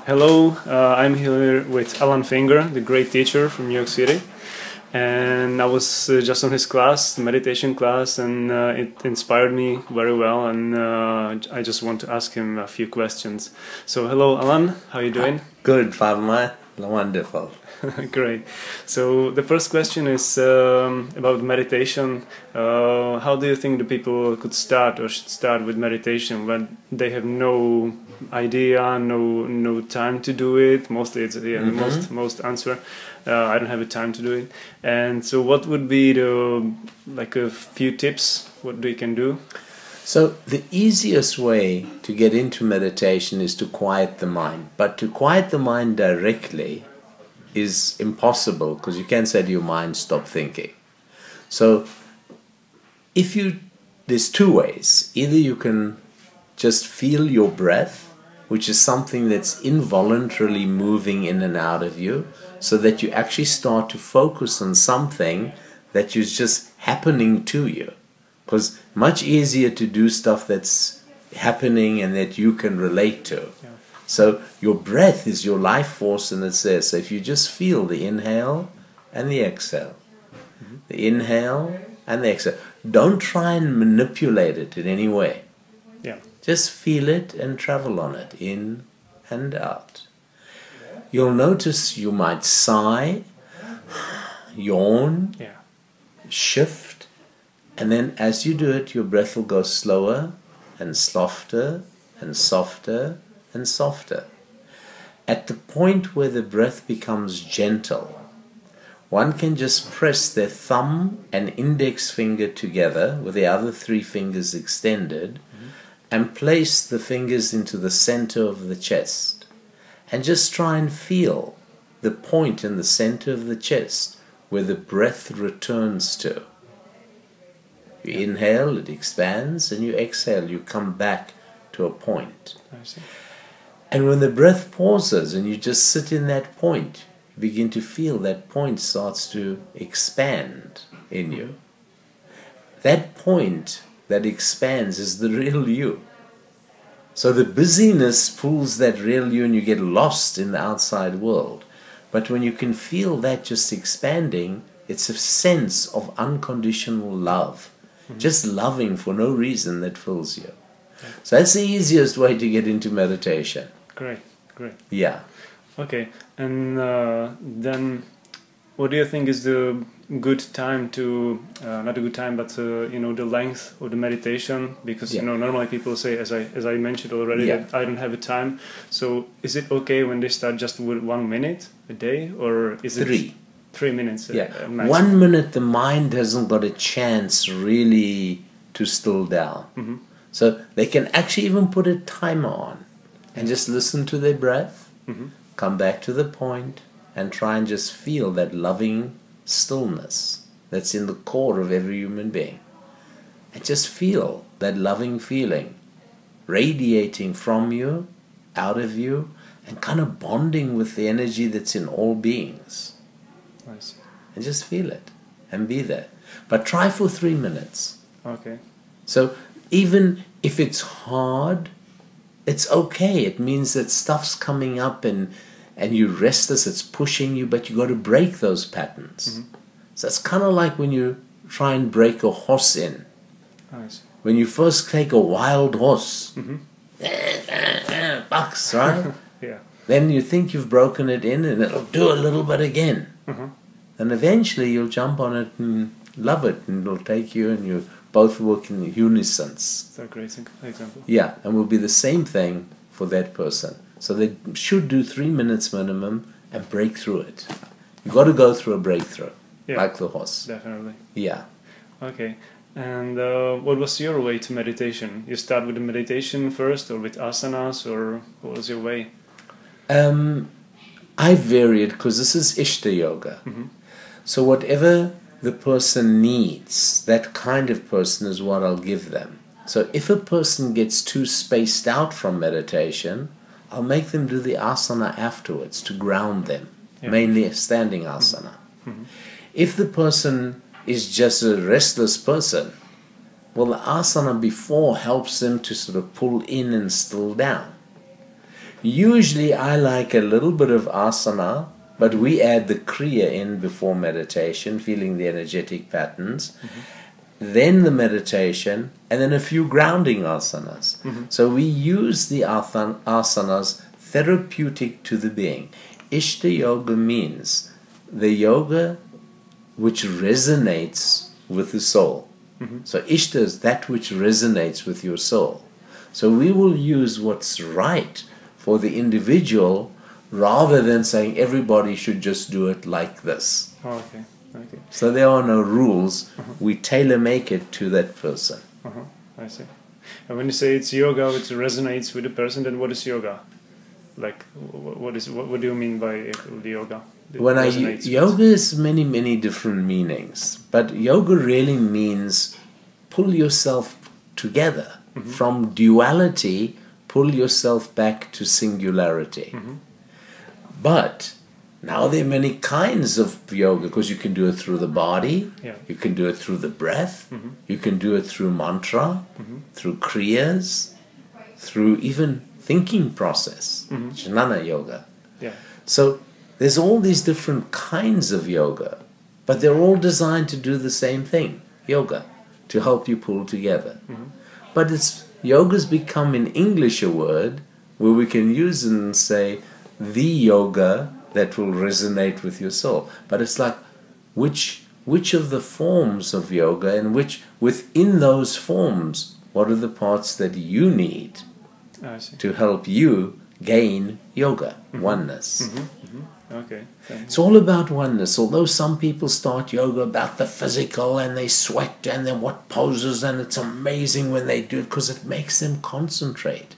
Hello, I'm here with Alanen Fingerem, the great teacher from New York City, and I was just on his class, the meditation class, and it inspired me very well, and I just want to ask him a few questions. So hello Alan, how are you doing? Good, Vámi. Wonderful. Great. So the first question is about meditation. How do you think the people could start or should start with meditation when they have no idea, no time to do it? Mostly it's most answer. I don't have the time to do it. And so what would be the a few tips what they can do? So the easiest way to get into meditation is to quiet the mind. But to quiet the mind directly is impossible because you can't say to your mind, stop thinking. So there's two ways. Either you can just feel your breath, which is something that's involuntarily moving in and out of you, so that you actually start to focus on something that is just happening to you. Because much easier to do stuff that's happening and that you can relate to. Yeah. So your breath is your life force and it's there. So if you just feel the inhale and the exhale, the inhale and the exhale, don't try and manipulate it in any way. Yeah. Just feel it and travel on it, in and out. You'll notice you might sigh, yawn, shift. And then as you do it, your breath will go slower and softer and softer and softer. At the point where the breath becomes gentle, one can just press their thumb and index finger together with the other three fingers extended and place the fingers into the center of the chest. And just try and feel the point in the center of the chest where the breath returns to. You inhale, it expands, and you exhale, you come back to a point. I see. And when the breath pauses and you just sit in that point, you begin to feel that point starts to expand in you. That point that expands is the real you. So the busyness pulls that real you and you get lost in the outside world. But when you can feel that just expanding, it's a sense of unconditional love. Just loving for no reason that fills you. So that's the easiest way to get into meditation. Great. Yeah. Okay, and then what do you think is the good time to, not a good time, but the length of the meditation? Because normally people say, as I mentioned already, that I don't have a time. So is it okay when they start just with 1 minute a day, or is it 3 minutes? 1 minute, the mind hasn't got a chance really to still down. So they can actually even put a timer on and just listen to their breath, come back to the point, and try and just feel that loving stillness that's in the core of every human being. And just feel that loving feeling radiating from you, out of you, and kind of bonding with the energy that's in all beings. Nice. And just feel it and be there. But try for 3 minutes. Okay. So even if it's hard, it's okay. It means that stuff's coming up and you're restless, it's pushing you, but you got to break those patterns. So it's kind of like when you try and break a horse in. Nice. When you first take a wild horse, bucks, right? Yeah. Then you think you've broken it in and it'll do a little bit again. And eventually you'll jump on it and love it, and it'll take you and you both work in unison. That's a great example. Yeah, and will be the same thing for that person. So they should do 3 minutes minimum and break through it. You've got to go through a breakthrough, like the horse. Definitely. Yeah. Okay. And what was your way to meditation? You start with the meditation first, or with asanas, or what was your way? I varied because this is Ishta Yoga. So whatever the person needs, that kind of person is what I'll give them. So if a person gets too spaced out from meditation, I'll make them do the asana afterwards to ground them, mainly a standing asana. If the person is just a restless person, well, the asana before helps them to sort of pull in and still down. Usually I like a little bit of asana, but we add the kriya in before meditation, feeling the energetic patterns, then the meditation, and then a few grounding asanas. So we use the asanas therapeutic to the being. Ishta yoga means the yoga which resonates with the soul. So ishta is that which resonates with your soul. So we will use what's right for the individual rather than saying everybody should just do it like this. Oh, okay. Okay. So there are no rules. We tailor-make it to that person. I see. And when you say it's yoga which resonates with the person, then what is yoga? Like, what do you mean by the yoga? Yoga is many different meanings, but yoga really means pull yourself together from duality, pull yourself back to singularity. But now there are many kinds of yoga, because you can do it through the body, you can do it through the breath, you can do it through mantra, through kriyas, through even thinking process, jnana yoga. So there's all these different kinds of yoga, but they're all designed to do the same thing, yoga, to help you pull together. But yoga's become in English a word where we can use it and say the yoga that will resonate with your soul. But it's like which of the forms of yoga, and within those forms, what are the parts that you need to help you gain yoga, oneness. Okay. It's all about oneness. Although some people start yoga about the physical and they sweat and then what poses, and it's amazing when they do it because it makes them concentrate.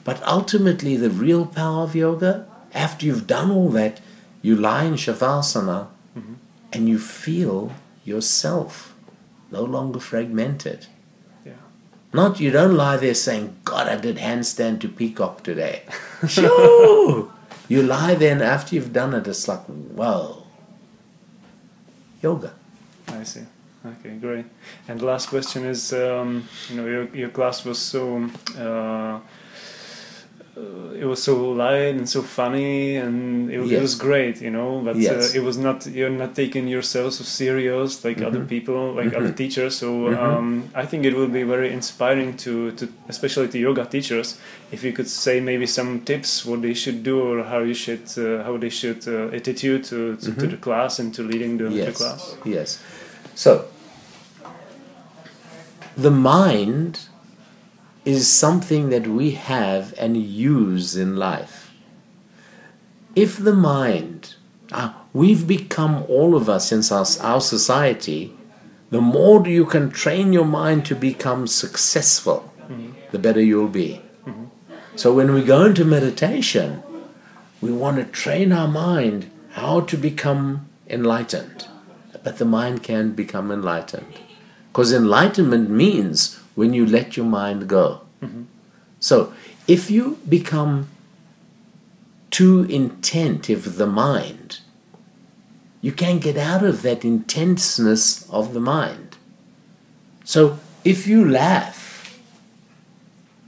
But ultimately the real power of yoga, after you've done all that, you lie in shavasana and you feel yourself no longer fragmented. Not, you don't lie there saying, God, I did handstand to peacock today. Shoo! You lie there, and after you've done it, it's like, whoa. Yoga. I see. Okay, great. And the last question is, your class was so... it was so light and so funny, and it was great, but it was not, you're not taking yourself so serious like other people, like other teachers. So I think it will be very inspiring to especially to yoga teachers, if you could say maybe some tips what they should do, or how they should attitude to the class and to leading the class. Yes. So the mind is something that we have and use in life. If the mind, we've become, all of us in our society, the more you can train your mind to become successful, the better you'll be. So when we go into meditation, we want to train our mind how to become enlightened. But the mind can't become enlightened. Because enlightenment means when you let your mind go. So if you become too intentive with the mind, you can't get out of that intenseness of the mind. So if you laugh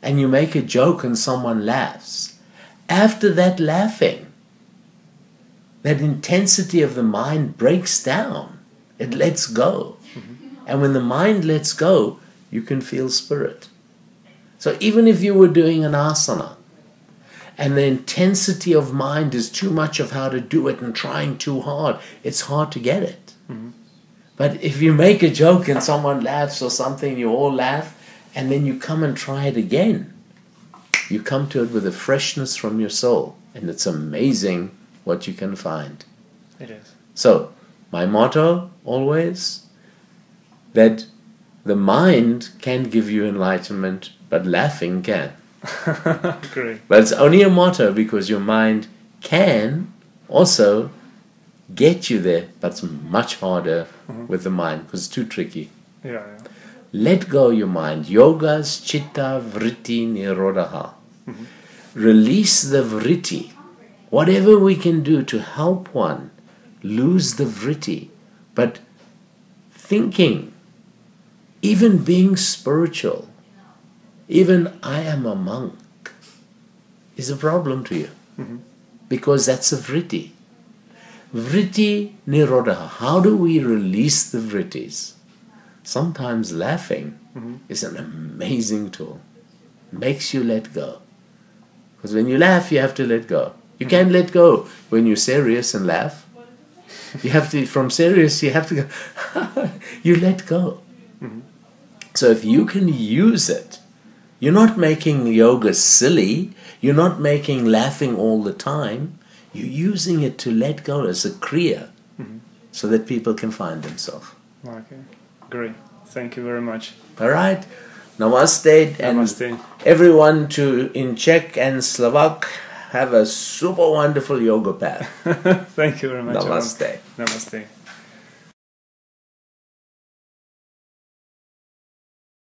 and you make a joke and someone laughs, after that laughing, that intensity of the mind breaks down. It lets go. And when the mind lets go, you can feel spirit. So even if you were doing an asana, and the intensity of mind is too much of how to do it and trying too hard, it's hard to get it. But if you make a joke and someone laughs or something, you all laugh, and then you come and try it again, you come to it with a freshness from your soul, and it's amazing what you can find. It is. So, my motto always, that the mind can give you enlightenment, but laughing can. Great. But it's only a motto because your mind can also get you there, but it's much harder with the mind because it's too tricky. Let go your mind. Yogas chitta vritti nirodha. Release the vritti. Whatever we can do to help one lose the vritti. But thinking, even being spiritual, even I am a monk, is a problem to you. Because that's a vritti. Vritti nirodha. How do we release the vrittis? Sometimes laughing is an amazing tool. Makes you let go. Because when you laugh, you have to let go. You can't let go when you're serious and laugh. You have to, from serious, you have to go, you let go. So if you can use it, you're not making yoga silly, you're not making laughing all the time, you're using it to let go as a kriya, so that people can find themselves. Okay, great. Thank you very much. All right. Namaste. Namaste. And everyone in Czech and Slovak, have a super wonderful yoga path. Thank you very much. Namaste. Namaste.